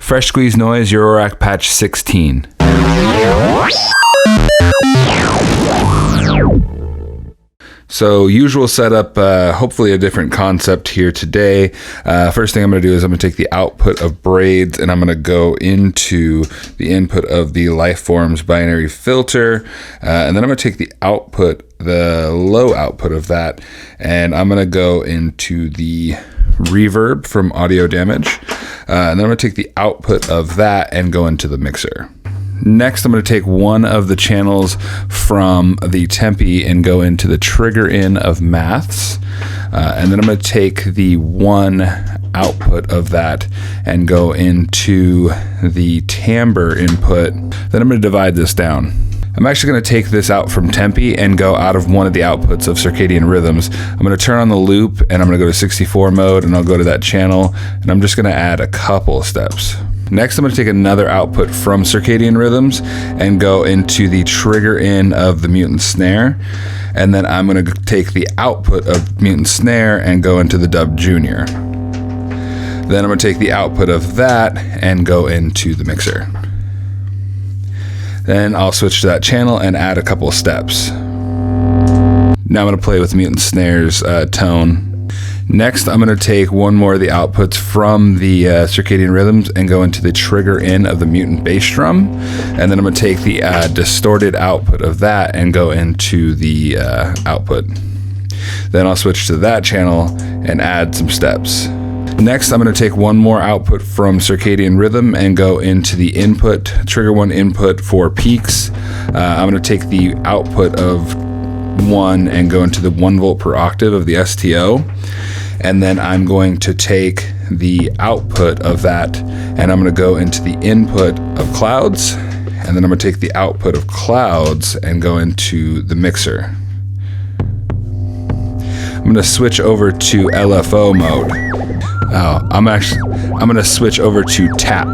Fresh Squeeze Noise, Eurorack patch 16. So usual setup, hopefully a different concept here today. First thing I'm going to do is I'm going to take the output of Braids and I'm going to go into the input of the Lifeforms binary filter. And then I'm going to take the output, the low output of that, and I'm going to go into the reverb from Audio Damage. And then I'm going to take the output of that and go into the mixer. Next, I'm going to take one of the channels from the Tempi and go into the trigger in of Maths. And then I'm going to take the one output of that and go into the timbre input. Then I'm going to divide this down. I'm actually going to take this out from Tempi and go out of one of the outputs of Circadian Rhythms. I'm going to turn on the loop and I'm going to go to 64 mode and I'll go to that channel and I'm just going to add a couple steps. Next, I'm going to take another output from Circadian Rhythms and go into the trigger in of the Mutant Snare. And then I'm going to take the output of Mutant Snare and go into the Dub Junior. Then I'm going to take the output of that and go into the mixer. Then I'll switch to that channel and add a couple of steps. Now I'm going to play with Mutant Snare's tone. Next, I'm going to take one more of the outputs from the Circadian Rhythms and go into the trigger in of the Mutant bass drum. And then I'm going to take the distorted output of that and go into the output. Then I'll switch to that channel and add some steps. Next, I'm going to take one more output from Circadian Rhythm and go into the input, trigger one input for peaks. I'm going to take the output of one and go into the 1 volt per octave of the STO. And then I'm going to take the output of that and I'm going to go into the input of clouds. And then I'm going to take the output of clouds and go into the mixer. I'm going to switch over to LFO mode. I'm going to switch over to tap.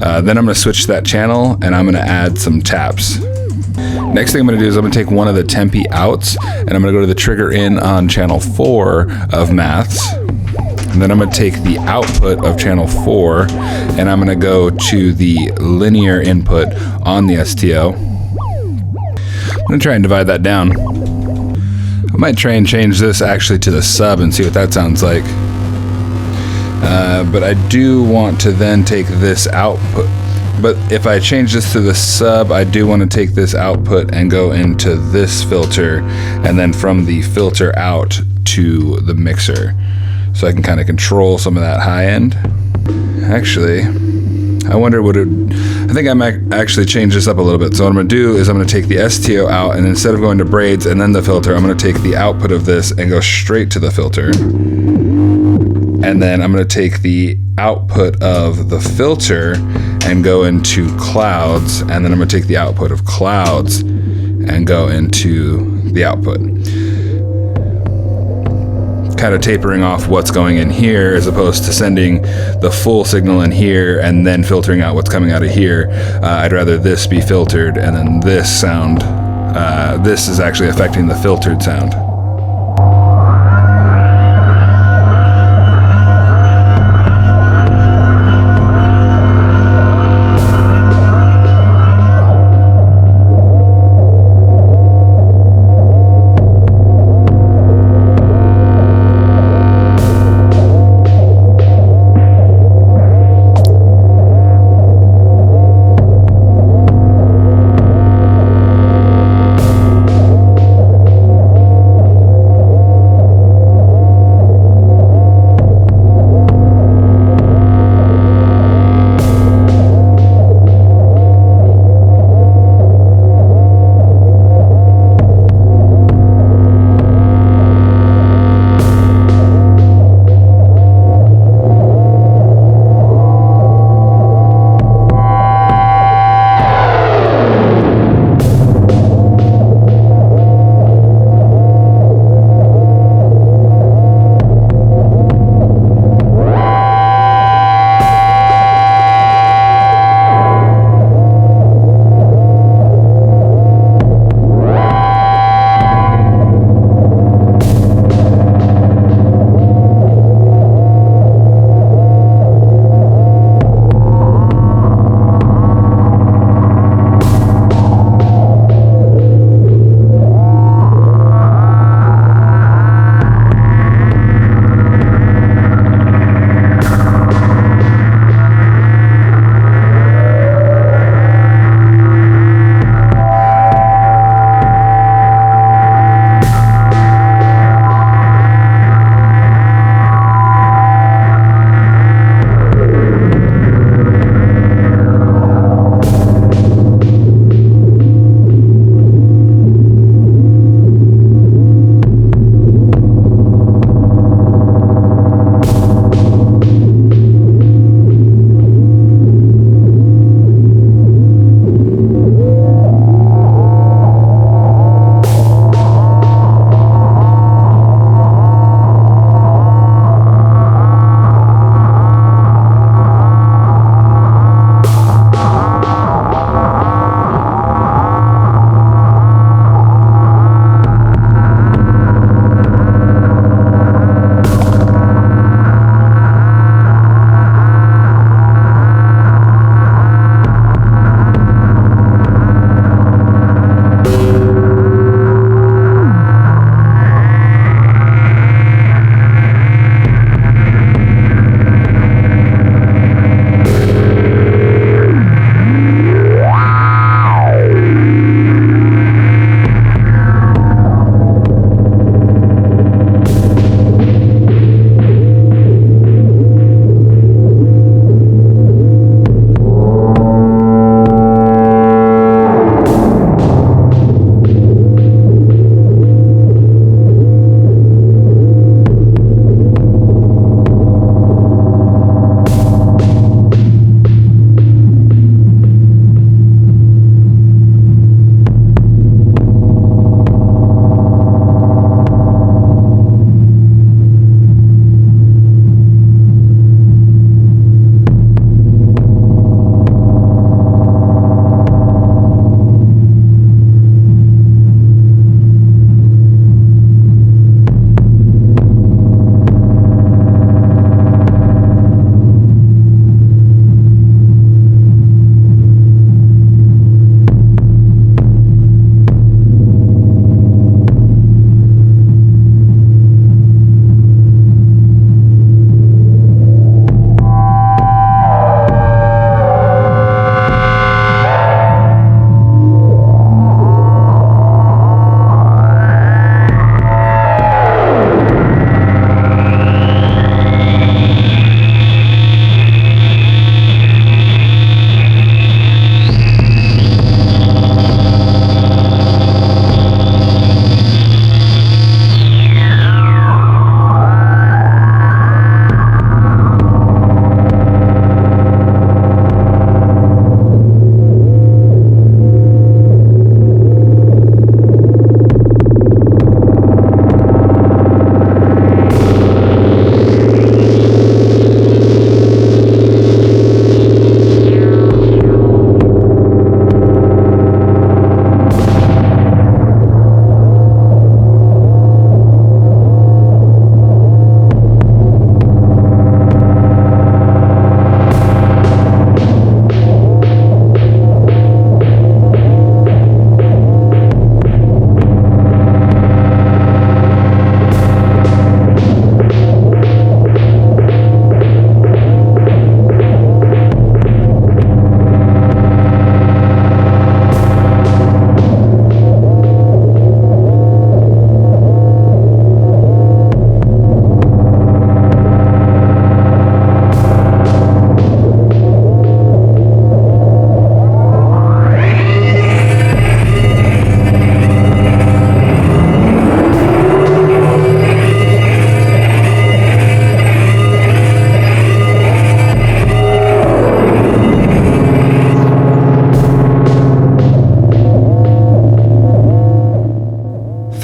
Then I'm going to switch to that channel and I'm going to add some taps. Next thing I'm going to do is I'm going to take one of the Tempi outs and I'm going to go to the trigger in on channel 4 of Maths. And then I'm going to take the output of channel 4 and I'm going to go to the linear input on the STO. I'm going to try and divide that down. I might try and change this actually to the sub and see what that sounds like. But I do want to then take this output. But if I change this to the sub, I do want to take this output and go into this filter and then from the filter out to the mixer. So I can kind of control some of that high end. Actually, I wonder I think I might actually change this up a little bit. So what I'm going to do is I'm going to take the STO out and instead of going to Braids and then the filter, I'm going to take the output of this and go straight to the filter. And then I'm going to take the output of the filter and go into clouds. And then I'm going to take the output of clouds and go into the output. Kind of tapering off what's going in here as opposed to sending the full signal in here and then filtering out what's coming out of here. I'd rather this be filtered and then this sound, this is actually affecting the filtered sound.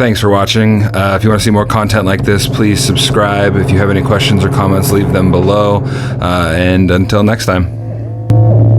thanks for watching. If you want to see more content like this, please subscribe. If you have any questions or comments, leave them below. And until next time.